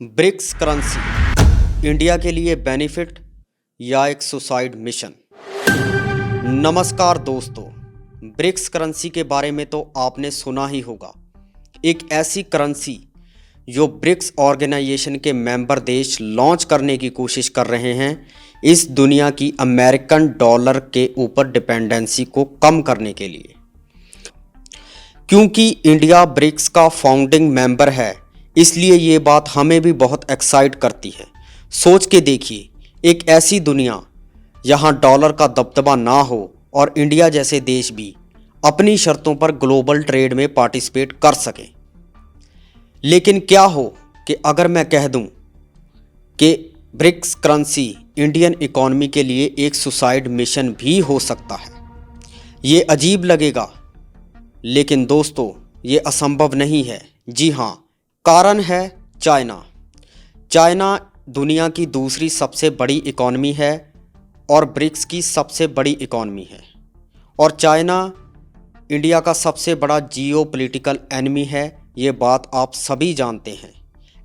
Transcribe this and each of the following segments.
BRICS currency India के लिए benefit या एक सुसाइड मिशन। नमस्कार दोस्तों, ब्रिक्स करेंसी के बारे में तो आपने सुना ही होगा। एक ऐसी करेंसी जो ब्रिक्स ऑर्गेनाइजेशन के मेंबर देश लॉन्च करने की कोशिश कर रहे हैं, इस दुनिया की अमेरिकन डॉलर के ऊपर डिपेंडेंसी को कम करने के लिए। क्योंकि इंडिया ब्रिक्स का फाउंडिंग मेंबर है, इसलिए ये बात हमें भी बहुत एक्साइट करती है। सोच के देखिए, एक ऐसी दुनिया जहां डॉलर का दबदबा ना हो और इंडिया जैसे देश भी अपनी शर्तों पर ग्लोबल ट्रेड में पार्टिसिपेट कर सकें। लेकिन क्या हो कि अगर मैं कह दूं कि ब्रिक्स करेंसी इंडियन इकोनॉमी के लिए एक सुसाइड मिशन भी हो सकता है। ये अजीब लगेगा, लेकिन दोस्तों ये असंभव नहीं है। जी हाँ, कारण है चाइना। चाइना दुनिया की दूसरी सबसे बड़ी इकॉनमी है और ब्रिक्स की सबसे बड़ी इकॉनमी है, और चाइना इंडिया का सबसे बड़ा जियोपॉलिटिकल एनिमी है। ये बात आप सभी जानते हैं।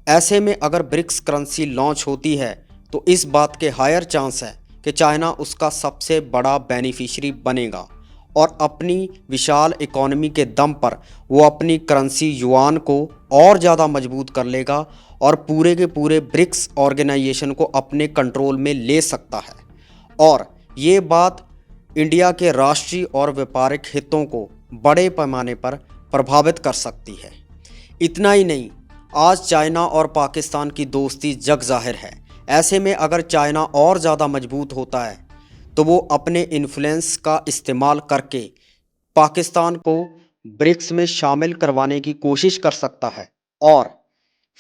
ऐसे में अगर ब्रिक्स करेंसी लॉन्च होती है तो इस बात के हायर चांस है कि चाइना उसका सबसे बड़ा बेनिफिशियरी बनेगा और अपनी विशाल इकोनॉमी के दम पर वो अपनी करेंसी युआन को और ज़्यादा मजबूत कर लेगा और पूरे के पूरे ब्रिक्स ऑर्गेनाइजेशन को अपने कंट्रोल में ले सकता है। और ये बात इंडिया के राष्ट्रीय और व्यापारिक हितों को बड़े पैमाने पर प्रभावित कर सकती है। इतना ही नहीं, आज चाइना और पाकिस्तान की दोस्ती जग जाहिर है। ऐसे में अगर चाइना और ज़्यादा मजबूत होता है तो वो अपने इन्फ्लुएंस का इस्तेमाल करके पाकिस्तान को ब्रिक्स में शामिल करवाने की कोशिश कर सकता है, और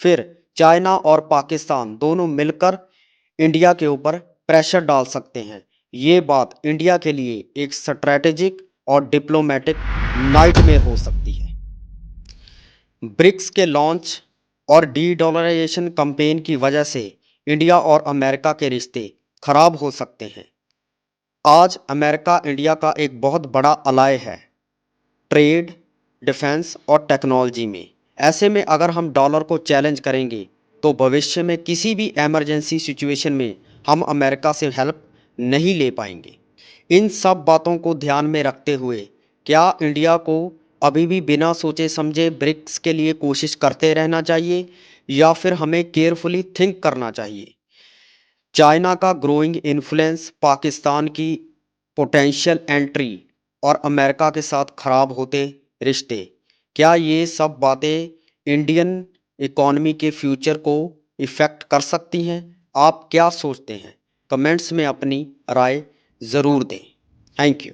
फिर चाइना और पाकिस्तान दोनों मिलकर इंडिया के ऊपर प्रेशर डाल सकते हैं। ये बात इंडिया के लिए एक स्ट्रैटेजिक और डिप्लोमेटिक नाइटमेयर हो सकती है। ब्रिक्स के लॉन्च और डी डॉलराइजेशन कैंपेन की वजह से इंडिया और अमेरिका के रिश्ते खराब हो सकते हैं। आज अमेरिका इंडिया का एक बहुत बड़ा अलाय है, ट्रेड, डिफेंस और टेक्नोलॉजी में। ऐसे में अगर हम डॉलर को चैलेंज करेंगे तो भविष्य में किसी भी इमरजेंसी सिचुएशन में हम अमेरिका से हेल्प नहीं ले पाएंगे। इन सब बातों को ध्यान में रखते हुए क्या इंडिया को अभी भी बिना सोचे समझे ब्रिक्स के लिए कोशिश करते रहना चाहिए, या फिर हमें केयरफुली थिंक करना चाहिए? चाइना का ग्रोइंग इन्फ्लुएंस, पाकिस्तान की पोटेंशियल एंट्री और अमेरिका के साथ खराब होते रिश्ते, क्या ये सब बातें इंडियन इकॉनमी के फ्यूचर को इफ़ेक्ट कर सकती हैं? आप क्या सोचते हैं? कमेंट्स में अपनी राय ज़रूर दें। Thank you.